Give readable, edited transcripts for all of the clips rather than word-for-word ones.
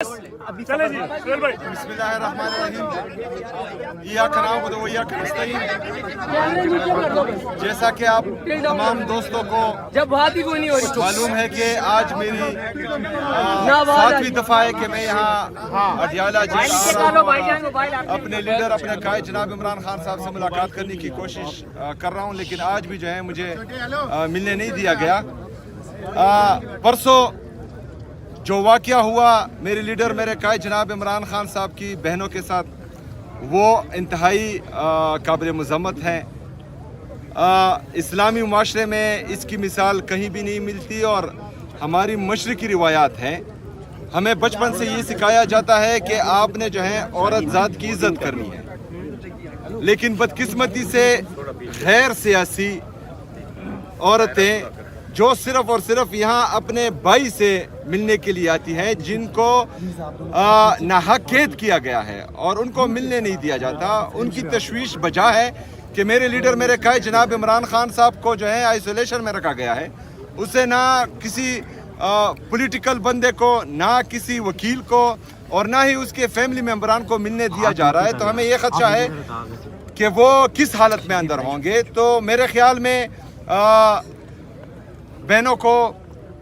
چلے جی سہیل بھائی بسم اللہ الرحمن الرحیم ایاک نعبد و ایاک نستعین۔ جیسا کہ آپ تمام دوستوں کو معلوم ہے کہ آج میری 7ویں دفعہ ہے کہ میں یہاں اڈیالہ جیل اپنے لیڈر اپنے قائد جناب عمران خان صاحب سے ملاقات کرنے کی کوشش کر رہا ہوں، لیکن آج بھی جو ہے مجھے ملنے نہیں دیا گیا۔ پرسوں جو واقعہ ہوا میرے لیڈر میرے قائد جناب عمران خان صاحب کی بہنوں کے ساتھ، وہ انتہائی قابل مذمت ہیں۔ اسلامی معاشرے میں اس کی مثال کہیں بھی نہیں ملتی، اور ہماری مشرقی روایات ہیں، ہمیں بچپن سے یہ سکھایا جاتا ہے کہ آپ نے جو ہے عورت ذات کی عزت کرنی ہے، لیکن بدقسمتی سے غیر سیاسی عورتیں جو صرف اور صرف یہاں اپنے بھائی سے ملنے کے لیے آتی ہیں، جن کو ناحق قید کیا گیا ہے اور ان کو ملنے نہیں دیا جاتا، ان کی تشویش بجا ہے کہ میرے لیڈر میرے قائد جناب عمران خان صاحب کو جو ہے آئسولیشن میں رکھا گیا ہے، اسے نہ کسی پولیٹیکل بندے کو، نہ کسی وکیل کو، اور نہ ہی اس کے فیملی ممبران کو ملنے دیا جا رہا ہے۔ تو ہمیں یہ خدشہ ہے کہ وہ کس حالت میں اندر ہوں گے۔ تو میرے خیال میں بہنوں کو،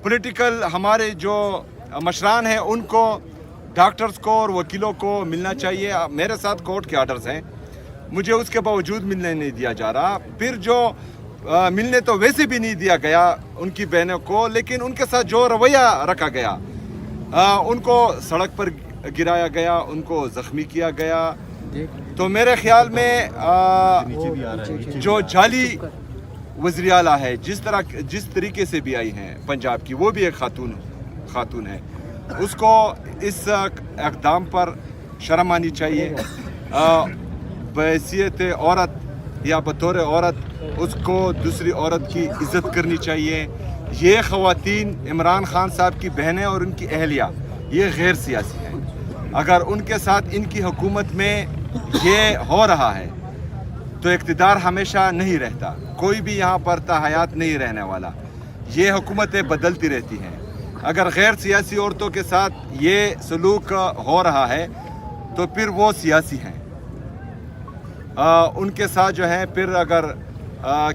پولیٹیکل ہمارے جو مشران ہیں، ان کو، ڈاکٹرز کو اور وکیلوں کو ملنا چاہیے۔ میرے ساتھ کورٹ کے آرڈرز ہیں، مجھے اس کے باوجود ملنے نہیں دیا جا رہا۔ پھر جو ملنے تو ویسے بھی نہیں دیا گیا ان کی بہنوں کو، لیکن ان کے ساتھ جو رویہ رکھا گیا، ان کو سڑک پر گرایا گیا، ان کو زخمی کیا گیا، تو میرے خیال میں جو جعلی وزیر اعلیٰ ہے، جس طریقے سے بھی آئی ہیں پنجاب کی، وہ بھی ایک خاتون ہے، اس کو اس اقدام پر شرم آنی چاہیے۔ بحیثیت عورت یا بطور عورت اس کو دوسری عورت کی عزت کرنی چاہیے۔ یہ خواتین عمران خان صاحب کی بہنیں اور ان کی اہلیہ یہ غیر سیاسی ہیں، اگر ان کے ساتھ ان کی حکومت میں یہ ہو رہا ہے تو اقتدار ہمیشہ نہیں رہتا، کوئی بھی یہاں پر تا حیات نہیں رہنے والا، یہ حکومتیں بدلتی رہتی ہیں۔ اگر غیر سیاسی عورتوں کے ساتھ یہ سلوک ہو رہا ہے تو پھر وہ سیاسی ہیں، ان کے ساتھ جو ہے پھر اگر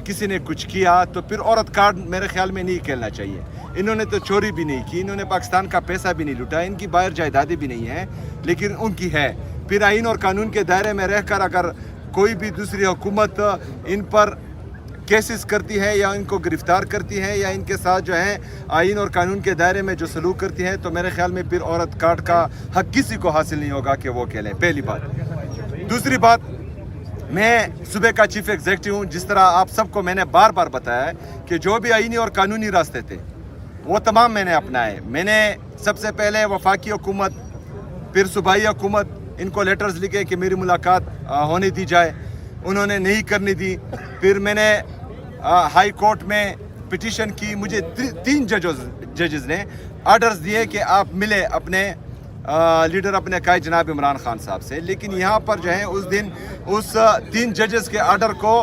کسی نے کچھ کیا تو پھر عورت کارڈ میرے خیال میں نہیں کھیلنا چاہیے۔ انہوں نے تو چوری بھی نہیں کی، انہوں نے پاکستان کا پیسہ بھی نہیں لوٹا، ان کی باہر جائیدادیں بھی نہیں ہیں، لیکن ان کی ہے۔ پھر آئین اور قانون کے دائرے میں رہ کر اگر کوئی بھی دوسری حکومت ان پر کیسز کرتی ہے یا ان کو گرفتار کرتی ہے یا ان کے ساتھ جو ہے آئین اور قانون کے دائرے میں جو سلوک کرتی ہے، تو میرے خیال میں پھر عورت کارڈ کا حق کسی کو حاصل نہیں ہوگا کہ وہ کھیلے، پہلی بات۔ دوسری بات، میں صوبے کا چیف ایگزیکٹو ہوں، جس طرح آپ سب کو میں نے بار بار بتایا ہے کہ جو بھی آئینی اور قانونی راستے تھے وہ تمام میں نے اپنائے۔ میں نے سب سے پہلے وفاقی حکومت، پھر صوبائی حکومت، ان کو لیٹرز لکھے کہ میری ملاقات ہونے دی جائے، انہوں نے نہیں کرنے دی۔ پھر میں نے ہائی کورٹ میں پٹیشن کی، مجھے 3 ججز نے آرڈرز دیے کہ آپ ملے اپنے لیڈر اپنے قائد جناب عمران خان صاحب سے، لیکن یہاں پر جو ہے اس دن اس 3 ججز کے آرڈر کو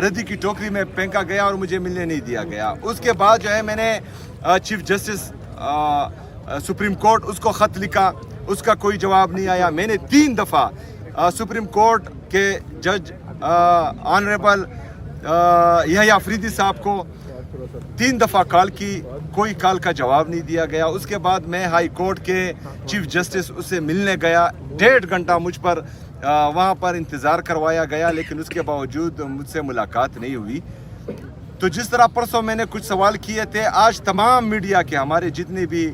ردی کی ٹوکری میں پھینکا گیا اور مجھے ملنے نہیں دیا گیا۔ اس کے بعد جو ہے میں نے چیف جسٹس سپریم کورٹ، اس کو خط لکھا، اس کا کوئی جواب نہیں آیا۔ میں نے 3 دفعہ سپریم کورٹ کے جج آنریبل یحییٰ آفریدی صاحب کو 3 دفعہ کال کی، کوئی کال کا جواب نہیں دیا گیا۔ اس کے بعد میں ہائی کورٹ کے چیف جسٹس اسے ملنے گیا، 1.5 گھنٹہ مجھ پر وہاں پر انتظار کروایا گیا، لیکن اس کے باوجود مجھ سے ملاقات نہیں ہوئی۔ تو جس طرح پرسوں میں نے کچھ سوال کیے تھے، آج تمام میڈیا کے ہمارے جتنے بھی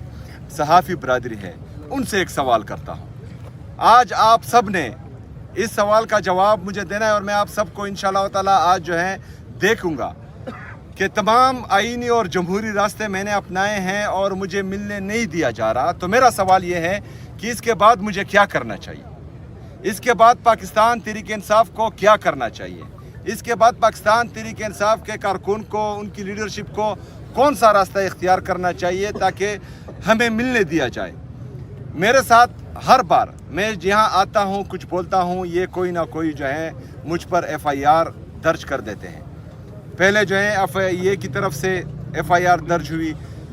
صحافی برادری ہے ان سے ایک سوال کرتا ہوں۔ آج آپ سب نے اس سوال کا جواب مجھے دینا ہے، اور میں آپ سب کو انشاءاللہ تعالی آج جو ہے دیکھوں گا کہ تمام آئینی اور جمہوری راستے میں نے اپنائے ہیں اور مجھے ملنے نہیں دیا جا رہا۔ تو میرا سوال یہ ہے کہ اس کے بعد مجھے کیا کرنا چاہیے، اس کے بعد پاکستان تحریک انصاف کو کیا کرنا چاہیے، اس کے بعد پاکستان تحریک انصاف کے کارکن کو، ان کی لیڈرشپ کو کون سا راستہ اختیار کرنا چاہیے تاکہ ہمیں ملنے دیا جائے۔ میرے ساتھ ہر بار میں جہاں آتا ہوں کچھ بولتا ہوں، یہ کوئی نہ کوئی جو ہے مجھ پر FIR درج کر دیتے ہیں۔ پہلے جو ہے FIA کی طرف سے FIR درج ہوئی،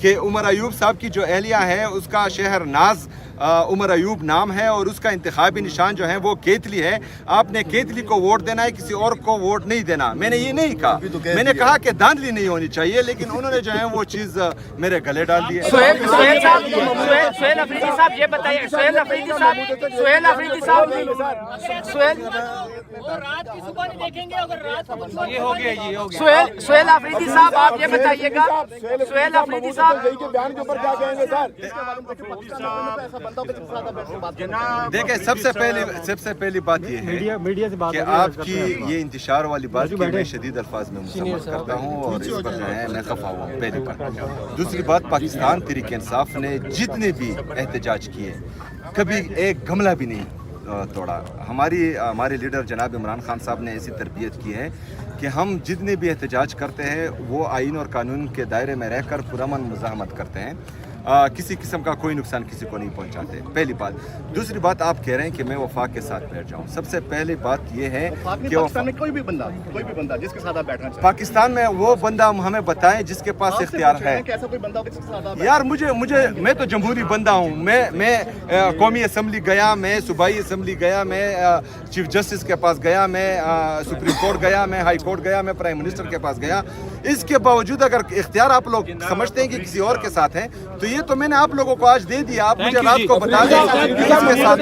کہ عمر ایوب صاحب کی جو اہلیہ ہے اس کا شہر ناز عمر ایوب نام ہے اور اس کا انتخابی نشان جو ہے وہ کیتلی ہے. آپ نے کیتلی کو ووٹ دینا ہے, کسی اور کو ووٹ نہیں دینا. میں نے یہ نہیں کہا, میں نے کہا کہ دھاندلی نہیں ہونی چاہیے, لیکن انہوں نے جو ہے وہ چیز میرے گلے ڈال دی ہے. سہیل افریدی صاحب یہ بتائیے, سہیل افریدی صاحب سہیل افریدی صاحب آپ یہ بتائیے گا, سہیل افریدی صاحب دیکھیں سب سے پہلی بات یہ ہے کہ آپ کی یہ انتشار والی بات کی میں شدید الفاظ میں مذمت کرتا ہوں اور اس پر جو ہے میں خفا ہوا ہوں پہلی بات. دوسری بات, پاکستان تحریک انصاف نے جتنے بھی احتجاج کیے کبھی ایک گملہ بھی نہیں توڑا. ہمارے لیڈر جناب عمران خان صاحب نے ایسی تربیت کی ہے کہ ہم جتنے بھی احتجاج کرتے ہیں وہ آئین اور قانون کے دائرے میں رہ کر پرامن مزاحمت کرتے ہیں, کسی قسم کا کوئی نقصان کسی کو نہیں پہنچاتے. پہلی بات. دوسری بات, آپ کہہ رہے ہیں کہ میں وفاق کے ساتھ بیٹھ جاؤں. سب سے پہلی بات یہ ہے کہ پاکستان میں کوئی بھی بندہ جس کے ساتھ آپ بیٹھنا چاہتے ہیں, پاکستان میں وہ بندہ ہمیں بتائیں جس کے پاس اختیار ہے. ایسا کوئی بندہ جس کے ساتھ آپ یار میں تو جمہوری بندہ ہوں. میں قومی اسمبلی گیا, میں صوبائی اسمبلی گیا, میں چیف جسٹس کے پاس گیا, میں سپریم کورٹ گیا, میں ہائی کورٹ گیا, میں پرائم منسٹر کے پاس گیا. اس کے باوجود اگر اختیار آپ لوگ سمجھتے ہیں کہ کسی اور کے ساتھ ہیں تو یہ تو میں نے آپ لوگوں کو آج دے دیا. آپ مجھے رات کو بتا دیں کہ کس کے ساتھ.